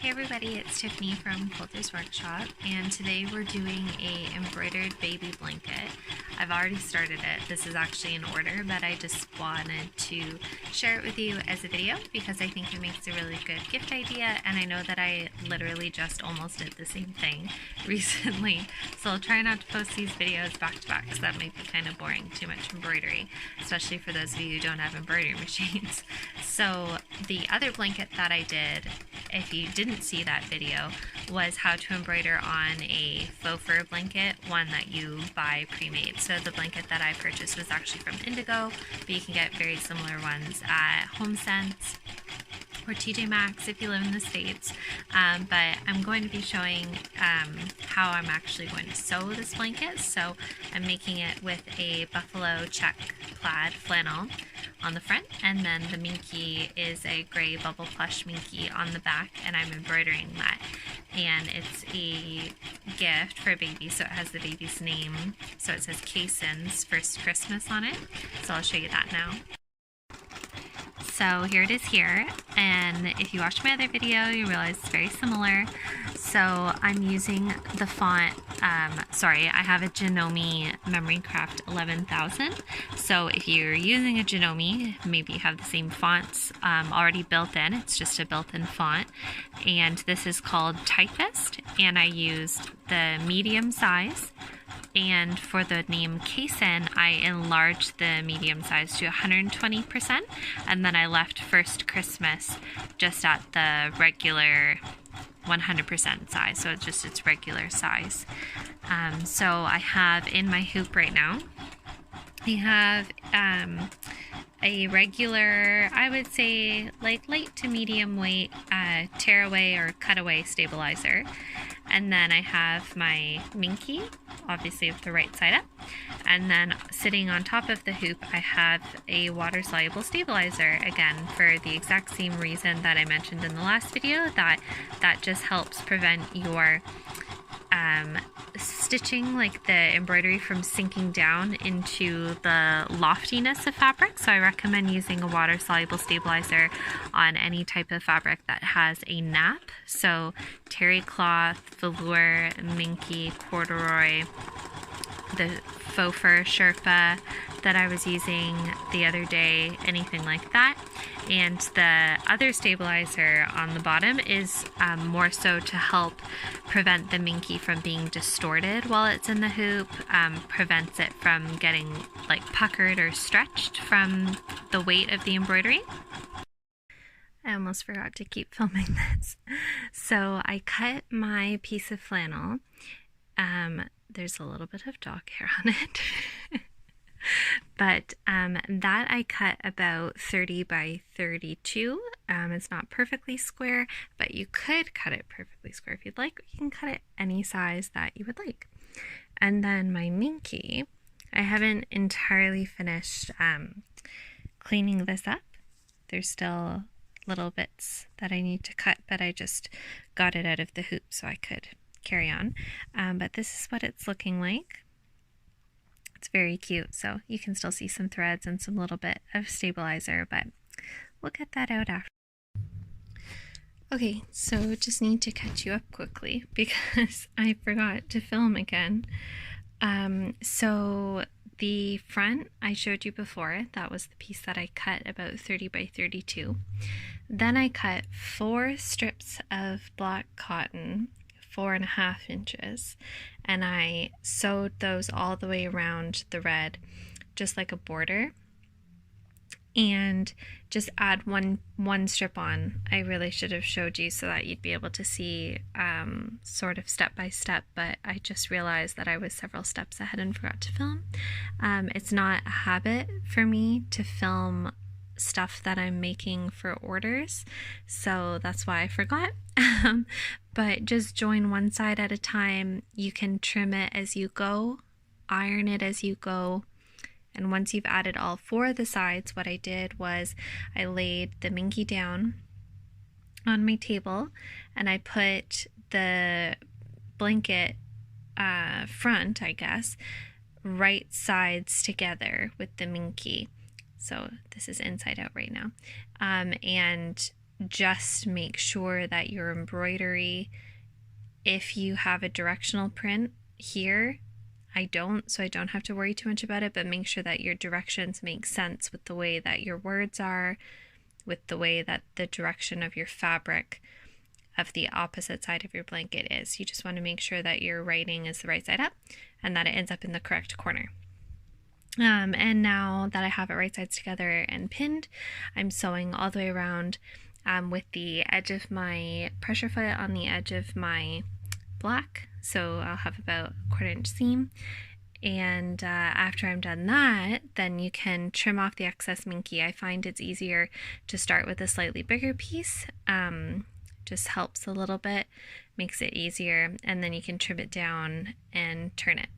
Hey everybody, it's Tiffany from Quilter's Workshop, and today we're doing a embroidered baby blanket. I've already started it. This is actually an order, but I just wanted to share it with you as a video because I think it makes a really good gift idea, and I know that I literally just almost did the same thing recently, so I'll try not to post these videos back to back because that might be kind of boring, too much embroidery, especially for those of you who don't have embroidery machines. So the other blanket that I did, if you didn't see that video, was how to embroider on a faux fur blanket, one that you buy pre-made. So the blanket that I purchased was actually from Indigo, but you can get very similar ones at HomeSense or TJ Maxx if you live in the States. But I'm going to be showing how I'm actually going to sew this blanket. So I'm making it with a buffalo check plaid flannel on the front, and then the minky is a gray bubble plush minky on the back, and I'm embroidering that. And it's a gift for a baby, so it has the baby's name. So it says Kaysen's First Christmas on it. So I'll show you that now. So here it is here, and if you watch my other video, you realize it's very similar. So I'm using the font, I have a Janome Memory Craft 11,000. So if you're using a Janome, maybe you have the same fonts already built in. It's just a built-in font, and this is called Typist, and I used the medium size. And for the name Kaysen, I enlarged the medium size to 120%, and then I left First Christmas just at the regular 100% size, so it's just its regular size. So I have in my hoop right now, I have a regular, I would say like light to medium weight tearaway or cutaway stabilizer. And then I have my minky, obviously with the right side up. And then sitting on top of the hoop, I have a water-soluble stabilizer, again, for the exact same reason that I mentioned in the last video, that just helps prevent your stitching, like the embroidery, from sinking down into the loftiness of fabric. So I recommend using a water-soluble stabilizer on any type of fabric that has a nap. So terry cloth, velour, minky, corduroy, the faux fur Sherpa that I was using the other day, anything like that. And the other stabilizer on the bottom is more so to help prevent the minky from being distorted while it's in the hoop, prevents it from getting like puckered or stretched from the weight of the embroidery. I almost forgot to keep filming this. So I cut my piece of flannel. There's a little bit of dog hair on it. But that I cut about 30 by 32. It's not perfectly square, but you could cut it perfectly square if you'd like. You can cut it any size that you would like. And then my minky, I haven't entirely finished cleaning this up. There's still little bits that I need to cut, but I just got it out of the hoop so I could carry on. But this is what it's looking like. It's very cute, so you can still see some threads and some little bit of stabilizer, but we'll get that out after. Okay, so just need to catch you up quickly because I forgot to film again. So the front I showed you before, that was the piece that I cut about 30 by 32. Then I cut 4 strips of black cotton, 4.5 inches, and I sewed those all the way around the red, just like a border, and just add one strip on. I really should have showed you so that you'd be able to see sort of step by step, but I just realized that I was several steps ahead and forgot to film. It's not a habit for me to film stuff that I'm making for orders, so that's why I forgot. But just join one side at a time. You can trim it as you go, iron it as you go, and once you've added all 4 of the sides, what I did was I laid the minky down on my table, and I put the blanket front, I guess, right sides together with the minky. So this is inside out right now. And just make sure that your embroidery, if you have a directional print here, I don't, so I don't have to worry too much about it, but make sure that your directions make sense with the way that your words are, with the way that the direction of your fabric of the opposite side of your blanket is. You just want to make sure that your writing is the right side up and that it ends up in the correct corner. And now that I have it right sides together and pinned, I'm sewing all the way around with the edge of my pressure foot on the edge of my block. So I'll have about a 1/4 inch seam. And after I'm done that, then you can trim off the excess minky. I find it's easier to start with a slightly bigger piece. Just helps a little bit, makes it easier, and then you can trim it down and turn it.